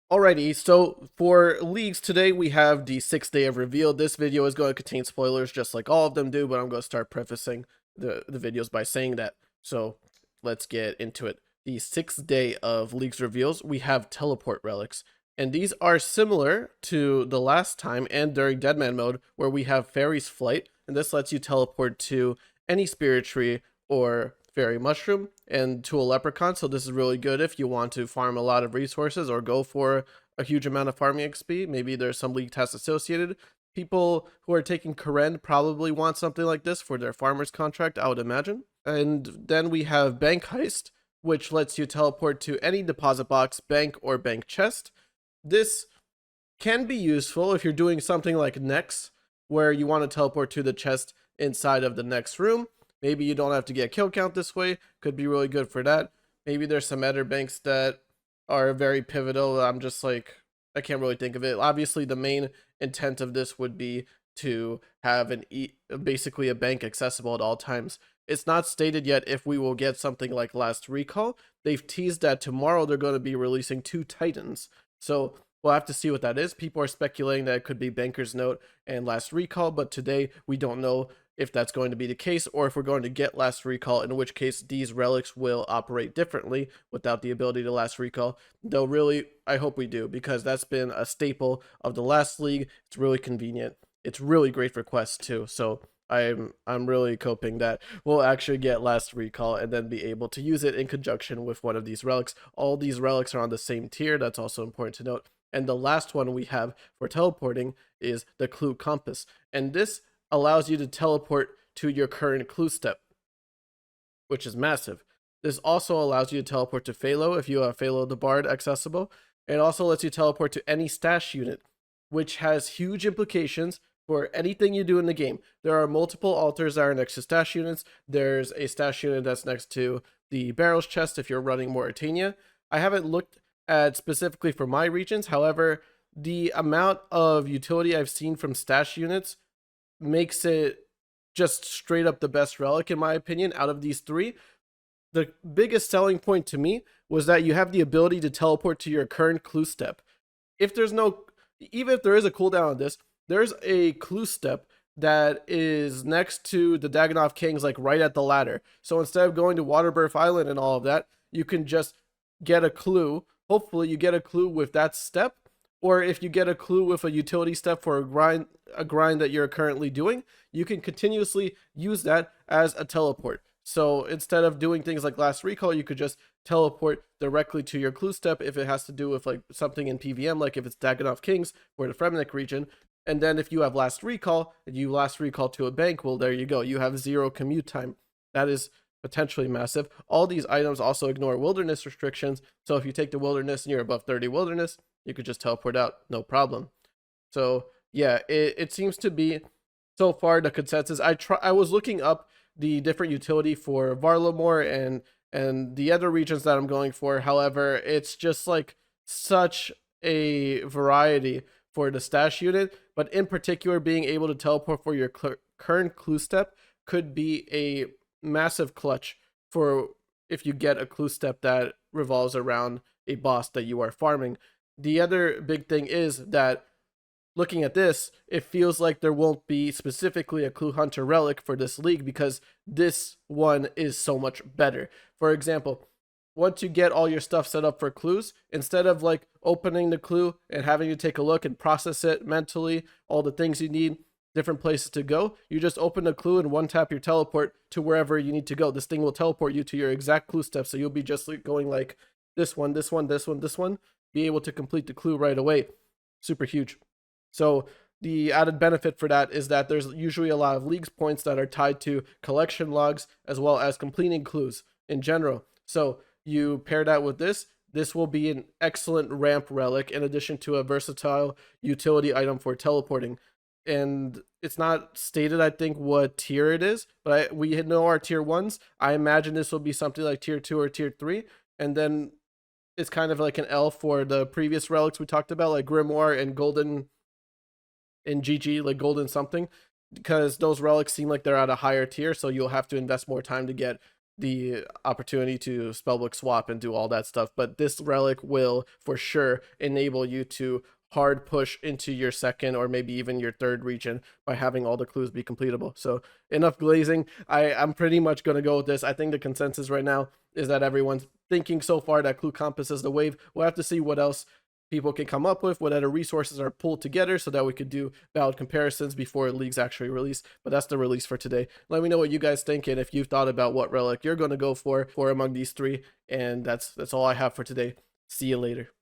Alrighty, so for leagues today, we have the 6th day of reveal. This video is going to contain spoilers just like all of them do, but I'm going to start prefacing the videos by saying that. So let's get into it. The 6th day of leagues reveals, we have teleport relics. And these are similar to the last time and during Deadman mode, where we have Fairy's Flight, and this lets you teleport to any spirit tree or fairy mushroom and to a leprechaun. So this is really good if you want to farm a lot of resources or go for a huge amount of farming XP. Maybe there's some league tasks associated. People who are taking Karen probably want something like this for their farmer's contract, I would imagine. And then we have Bank Heist, which lets you teleport to any deposit box, bank, or bank chest. This can be useful if you're doing something like Nex, where you want to teleport to the chest inside of the next room. Maybe you don't have to get kill count this way. Could be really good for that. Maybe there's some other banks that are very pivotal. I'm just like, I can't really think of it. Obviously, the main intent of this would be to have basically a bank accessible at all times. It's not stated yet if we will get something like Last Recall. They've teased that tomorrow they're going to be releasing 2 Titans. So we'll have to see what that is. People are speculating that it could be Banker's Note and Last Recall, but today we don't know if that's going to be the case or if we're going to get Last Recall, in which case these relics will operate differently without the ability to Last Recall. Though really, I hope we do, because that's been a staple of the last league. It's really convenient. It's really great for quests too. So I'm really hoping that we'll actually get Last Recall and then be able to use it in conjunction with one of these relics. All these relics are on the same tier. That's also important to note. And the last one we have for teleporting is the Clue Compass. And this allows you to teleport to your current clue step, which is massive. This also allows you to teleport to Phalo if you have Phalo the Bard accessible. It also lets you teleport to any stash unit, which has huge implications for anything you do in the game. There are multiple altars that are next to stash units. There's a stash unit that's next to the barrels chest if you're running Mauritania. I haven't looked at specifically for my regions. However, the amount of utility I've seen from stash units makes it just straight up the best relic in my opinion out of these 3. The biggest selling point to me was that you have the ability to teleport to your current clue step. If there's no, even if there is a cooldown on this, there's a clue step that is next to the Daganov Kings, like right at the ladder. So instead of going to Waterbirth Island and all of that, you can just get a clue. Hopefully you get a clue with that step, or if you get a clue with a utility step for a grind that you're currently doing, you can continuously use that as a teleport. So instead of doing things like Last Recall, you could just teleport directly to your clue step if it has to do with like something in PVM, like if it's Daganov Kings or the Fremnik region. And then if you have Last Recall and you Last Recall to a bank, well, there you go. You have 0 commute time. That is potentially massive. All these items also ignore wilderness restrictions. So if you take the wilderness and you're above 30 wilderness, you could just teleport out, no problem. So yeah, it seems to be so far the consensus. I was looking up the different utility for Varlamore and the other regions that I'm going for. However, it's just like such a variety for the stash unit, but in particular, being able to teleport for your current clue step could be a massive clutch for if you get a clue step that revolves around a boss that you are farming. The other big thing is that looking at this, it feels like there won't be specifically a Clue Hunter relic for this league because this one is so much better. For example, once you get all your stuff set up for clues, instead of like opening the clue and having to take a look and process it mentally, all the things you need, different places to go, you just open a clue and one tap your teleport to wherever you need to go. This thing will teleport you to your exact clue step, so you'll be just going like this one, this one, this one, this one, be able to complete the clue right away. Super huge. So the added benefit for that is that there's usually a lot of leagues points that are tied to collection logs as well as completing clues in general. So you pair that with this will be an excellent ramp relic in addition to a versatile utility item for teleporting. And it's not stated, I think, what tier it is, but we know our tier 1s. I imagine this will be something like tier 2 or tier 3. And then it's kind of like an L for the previous relics we talked about, like Grimoire and Golden and GG, like Golden something, because those relics seem like they're at a higher tier, so you'll have to invest more time to get the opportunity to spellbook swap and do all that stuff, but this relic will for sure enable you to hard push into your second or maybe even your third region by having all the clues be completable. So enough glazing. I'm pretty much going to go with this. I think the consensus right now is that everyone's thinking so far that Clue Compass is the wave. We'll have to see what else people can come up with, what other resources are pulled together so that we could do valid comparisons before leagues actually release. But that's the release for today. Let me know what you guys think and if you've thought about what relic you're going to go for among these three. And that's all I have for today. See you later.